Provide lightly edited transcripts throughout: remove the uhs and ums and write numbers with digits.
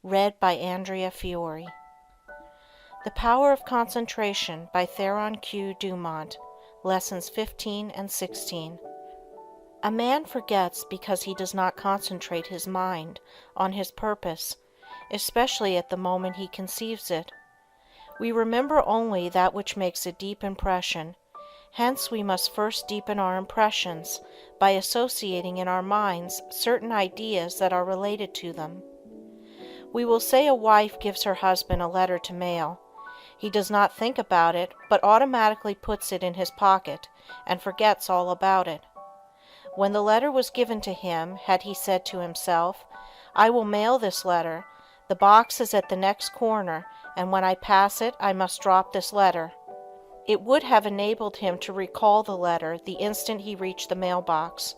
Read by Andrea Fiore. The Power of Concentration by Theron Q. Dumont. Lessons 15 and 16. A man forgets because he does not concentrate his mind on his purpose, especially at the moment he conceives it. We remember only that which makes a deep impression. Hence we must first deepen our impressions by associating in our minds certain ideas that are related to them. We will say a wife gives her husband a letter to mail. He does not think about it, but automatically puts it in his pocket and forgets all about it. When the letter was given to him, had he said to himself, "I will mail this letter. The box is at the next corner, and when I pass it, I must drop this letter," it would have enabled him to recall the letter the instant he reached the mailbox.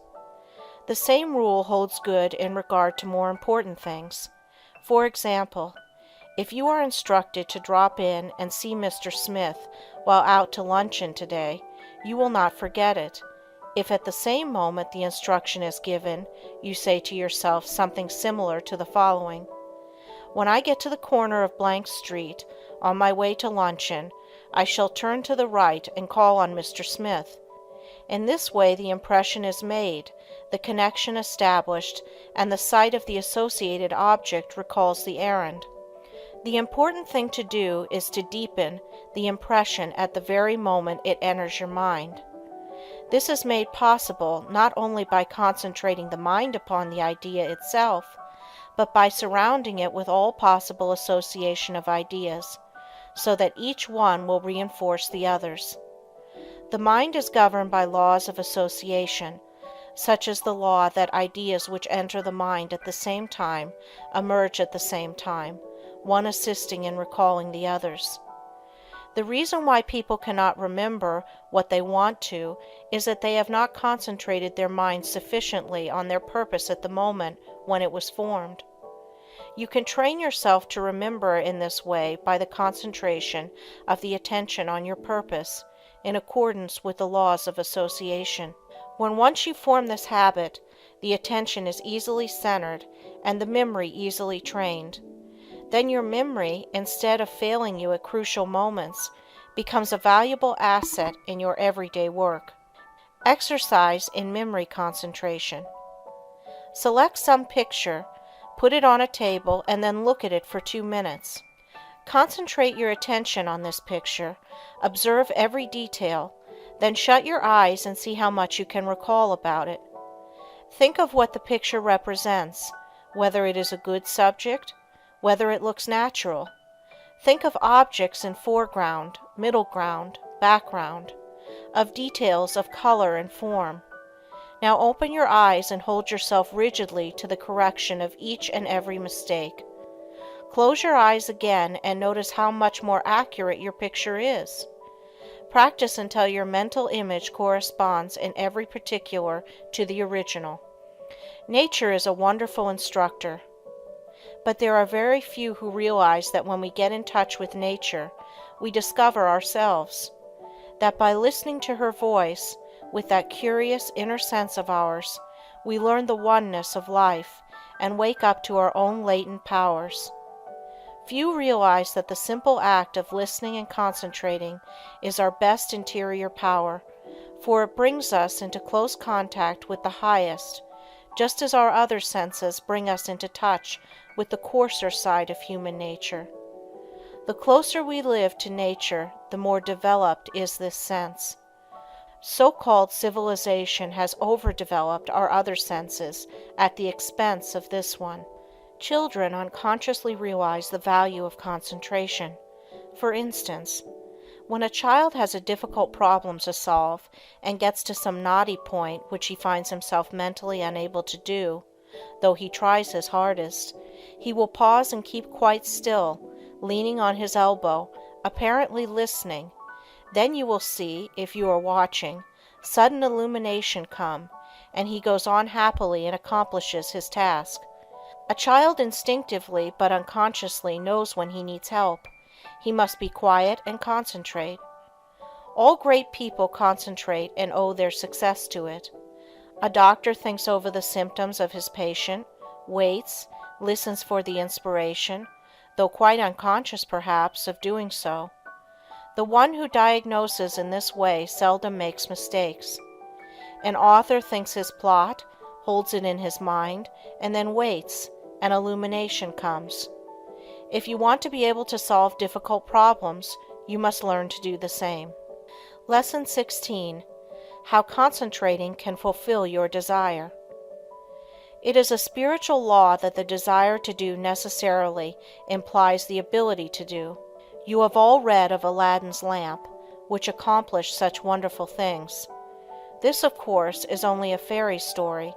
The same rule holds good in regard to more important things. For example, if you are instructed to drop in and see Mr. Smith while out to luncheon today, you will not forget it. If at the same moment the instruction is given, you say to yourself something similar to the following: "When I get to the corner of blank street, on my way to luncheon, I shall turn to the right and call on Mr. Smith." In this way the impression is made, the connection established, and the sight of the associated object recalls the errand. The important thing to do is to deepen the impression at the very moment it enters your mind. This is made possible not only by concentrating the mind upon the idea itself, but by surrounding it with all possible association of ideas, so that each one will reinforce the others. The mind is governed by laws of association, such as the law that ideas which enter the mind at the same time emerge at the same time, one assisting in recalling the others. The reason why people cannot remember what they want to is that they have not concentrated their minds sufficiently on their purpose at the moment when it was formed. You can train yourself to remember in this way by the concentration of the attention on your purpose, in accordance with the laws of association. When once you form this habit, the attention is easily centered and the memory easily trained. Then your memory, instead of failing you at crucial moments, becomes a valuable asset in your everyday work. Exercise in memory concentration. Select some picture, put it on a table, and then look at it for 2 minutes. Concentrate your attention on this picture, observe every detail, then shut your eyes and see how much you can recall about it. Think of what the picture represents, whether it is a good subject, whether it looks natural. Think of objects in foreground, middle ground, background, of details of color and form. Now open your eyes and hold yourself rigidly to the correction of each and every mistake. Close your eyes again and notice how much more accurate your picture is. Practice until your mental image corresponds in every particular to the original. Nature is a wonderful instructor. But there are very few who realize that when we get in touch with nature, we discover ourselves. That by listening to her voice, with that curious inner sense of ours, we learn the oneness of life and wake up to our own latent powers. Few realize that the simple act of listening and concentrating is our best interior power, for it brings us into close contact with the highest, just as our other senses bring us into touch with the coarser side of human nature. The closer we live to nature, the more developed is this sense. So-called civilization has overdeveloped our other senses at the expense of this one. Children unconsciously realize the value of concentration. For instance, when a child has a difficult problem to solve and gets to some knotty point which he finds himself mentally unable to do, though he tries his hardest, he will pause and keep quite still, leaning on his elbow, apparently listening. Then you will see, if you are watching, sudden illumination come, and he goes on happily and accomplishes his task. A child instinctively but unconsciously knows when he needs help. He must be quiet and concentrate. All great people concentrate and owe their success to it. A doctor thinks over the symptoms of his patient, waits, listens for the inspiration, though quite unconscious perhaps of doing so. The one who diagnoses in this way seldom makes mistakes. An author thinks his plot, holds it in his mind, and then waits, and illumination comes. If you want to be able to solve difficult problems, you must learn to do the same. Lesson 16. How concentrating can fulfill your desire. It is a spiritual law that the desire to do necessarily implies the ability to do. You have all read of Aladdin's lamp, which accomplished such wonderful things. This, of course, is only a fairy story,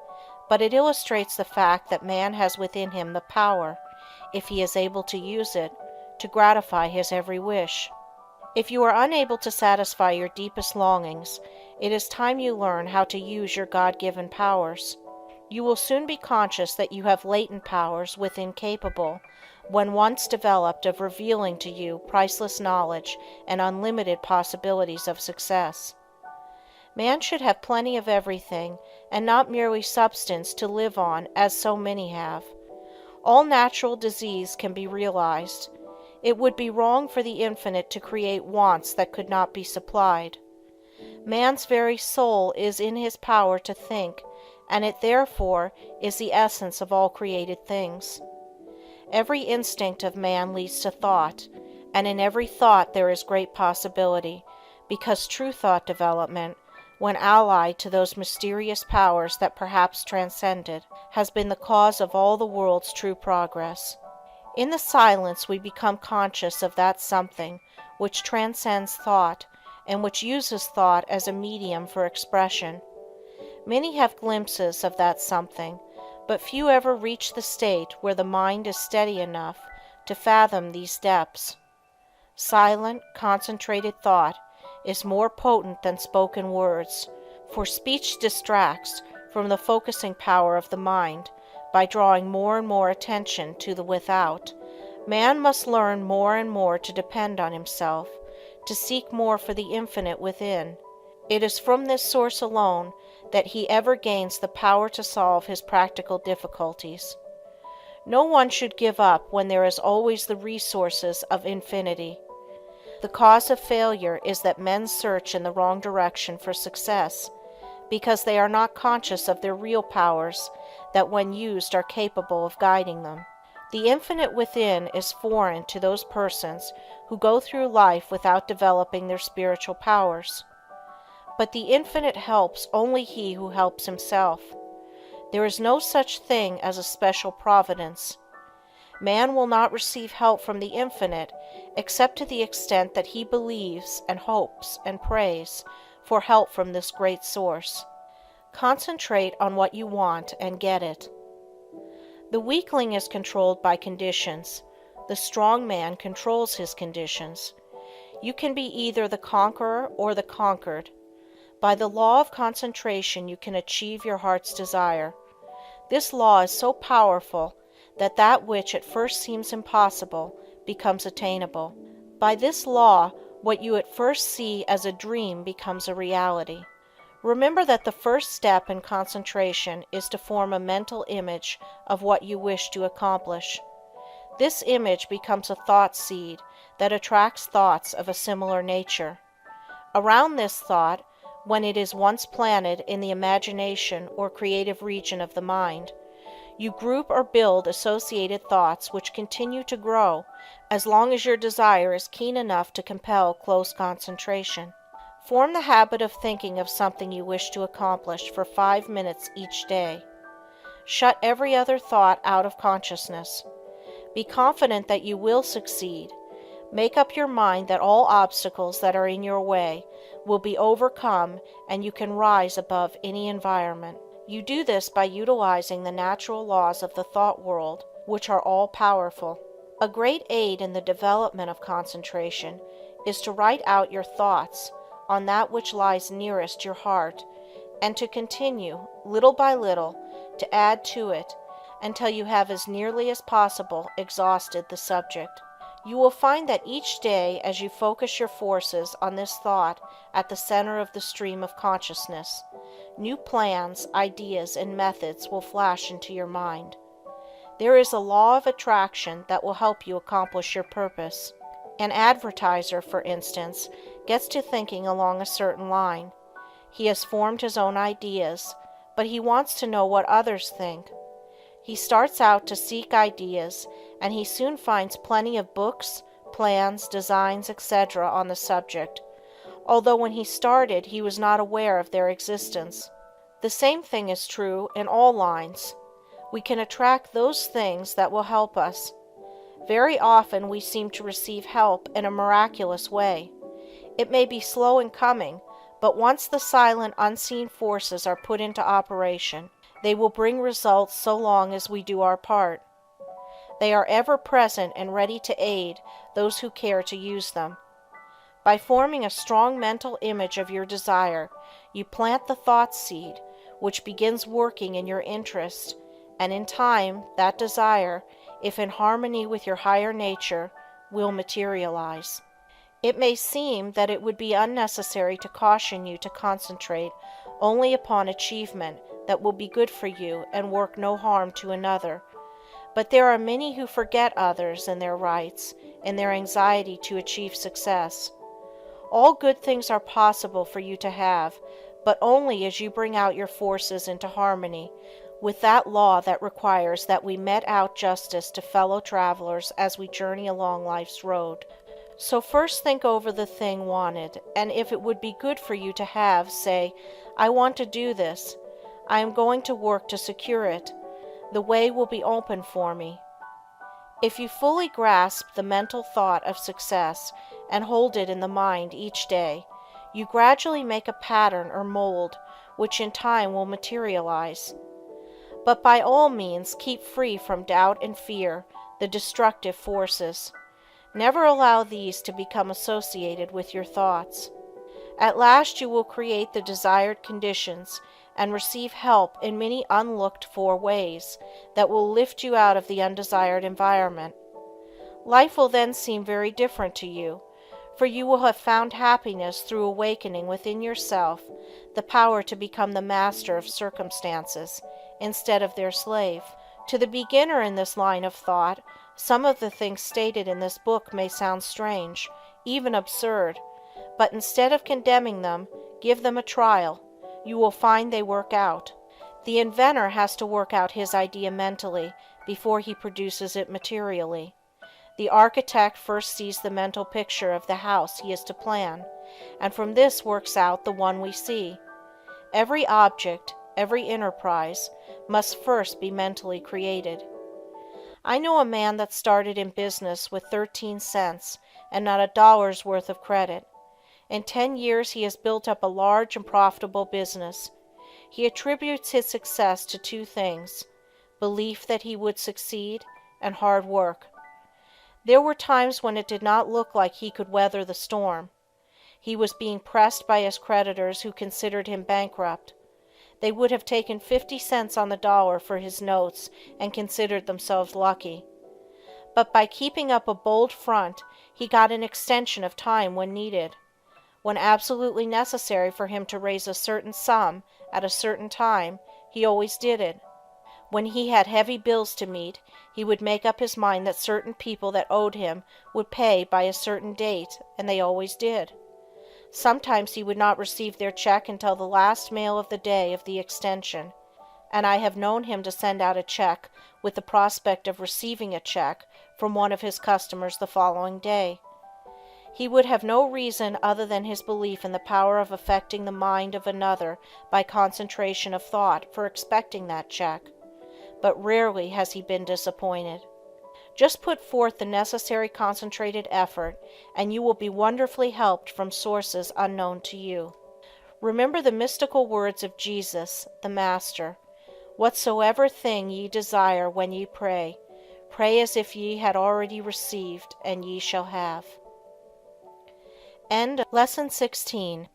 but it illustrates the fact that man has within him the power, if he is able to use it, to gratify his every wish. If you are unable to satisfy your deepest longings, it is time you learn how to use your God-given powers. You will soon be conscious that you have latent powers within capable, when once developed, of revealing to you priceless knowledge and unlimited possibilities of success. Man should have plenty of everything, and not merely substance to live on as so many have. All natural disease can be realized. It would be wrong for the infinite to create wants that could not be supplied. Man's very soul is in his power to think, and it therefore is the essence of all created things. Every instinct of man leads to thought, and in every thought there is great possibility, because true thought development, when allied to those mysterious powers that perhaps transcend it, has been the cause of all the world's true progress. In the silence we become conscious of that something which transcends thought, and which uses thought as a medium for expression. Many have glimpses of that something, but few ever reach the state where the mind is steady enough to fathom these depths. Silent, concentrated thought is more potent than spoken words, for speech distracts from the focusing power of the mind by drawing more and more attention to the without. Man must learn more and more to depend on himself, to seek more for the infinite within. It is from this source alone that he ever gains the power to solve his practical difficulties. No one should give up when there is always the resources of infinity. The cause of failure is that men search in the wrong direction for success, because they are not conscious of their real powers that when used are capable of guiding them. The infinite within is foreign to those persons who go through life without developing their spiritual powers. But the infinite helps only he who helps himself. There is no such thing as a special providence. Man will not receive help from the infinite except to the extent that he believes and hopes and prays for help from this great source. Concentrate on what you want and get it. The weakling is controlled by conditions. The strong man controls his conditions. You can be either the conqueror or the conquered. By the law of concentration you can achieve your heart's desire. This law is so powerful that that which at first seems impossible becomes attainable. By this law, what you at first see as a dream becomes a reality. Remember that the first step in concentration is to form a mental image of what you wish to accomplish. This image becomes a thought seed that attracts thoughts of a similar nature. Around this thought, when it is once planted in the imagination or creative region of the mind, you group or build associated thoughts which continue to grow as long as your desire is keen enough to compel close concentration. Form the habit of thinking of something you wish to accomplish for 5 minutes each day. Shut every other thought out of consciousness. Be confident that you will succeed. Make up your mind that all obstacles that are in your way will be overcome and you can rise above any environment. You do this by utilizing the natural laws of the thought world, which are all powerful. A great aid in the development of concentration is to write out your thoughts on that which lies nearest your heart, and to continue, little by little, to add to it until you have as nearly as possible exhausted the subject. You will find that each day as you focus your forces on this thought at the center of the stream of consciousness, new plans, ideas, and methods will flash into your mind. There is a law of attraction that will help you accomplish your purpose. An advertiser, for instance, gets to thinking along a certain line. He has formed his own ideas, but he wants to know what others think. He starts out to seek ideas, and he soon finds plenty of books, plans, designs, etc. on the subject, although when he started he was not aware of their existence. The same thing is true in all lines. We can attract those things that will help us. Very often we seem to receive help in a miraculous way. It may be slow in coming, but once the silent, unseen forces are put into operation, they will bring results so long as we do our part. They are ever present and ready to aid those who care to use them. By forming a strong mental image of your desire, you plant the thought seed, which begins working in your interest, and in time, that desire, if in harmony with your higher nature, will materialize. It may seem that it would be unnecessary to caution you to concentrate only upon achievement that will be good for you and work no harm to another, but there are many who forget others and their rights in their anxiety to achieve success. All good things are possible for you to have, but only as you bring out your forces into harmony with that law that requires that we mete out justice to fellow travelers as we journey along life's road. So first think over the thing wanted, and if it would be good for you to have, say, I want to do this. I am going to work to secure it. The way will be open for me. If you fully grasp the mental thought of success and hold it in the mind each day, you gradually make a pattern or mold which in time will materialize. But by all means keep free from doubt and fear, the destructive forces. Never allow these to become associated with your thoughts. At last you will create the desired conditions and receive help in many unlooked-for ways that will lift you out of the undesired environment. Life will then seem very different to you, for you will have found happiness through awakening within yourself the power to become the master of circumstances instead of their slave. To the beginner in this line of thought, some of the things stated in this book may sound strange, even absurd, but instead of condemning them, give them a trial. You will find they work out. The inventor has to work out his idea mentally before he produces it materially. The architect first sees the mental picture of the house he is to plan, and from this works out the one we see. Every object, every enterprise, must first be mentally created. I know a man that started in business with 13 cents and not $1's worth of credit. In 10 years he has built up a large and profitable business. He attributes his success to two things: belief that he would succeed and hard work. There were times when it did not look like he could weather the storm. He was being pressed by his creditors who considered him bankrupt. They would have taken 50 cents on the dollar for his notes and considered themselves lucky. But by keeping up a bold front, he got an extension of time when needed. When absolutely necessary for him to raise a certain sum at a certain time, he always did it. When he had heavy bills to meet, he would make up his mind that certain people that owed him would pay by a certain date, and they always did. Sometimes he would not receive their check until the last mail of the day of the extension, and I have known him to send out a check with the prospect of receiving a check from one of his customers the following day. He would have no reason other than his belief in the power of affecting the mind of another by concentration of thought for expecting that check, but rarely has he been disappointed. Just put forth the necessary concentrated effort, and you will be wonderfully helped from sources unknown to you. Remember the mystical words of Jesus, the Master: "Whatsoever thing ye desire when ye pray, pray as if ye had already received, and ye shall have." End Lesson 16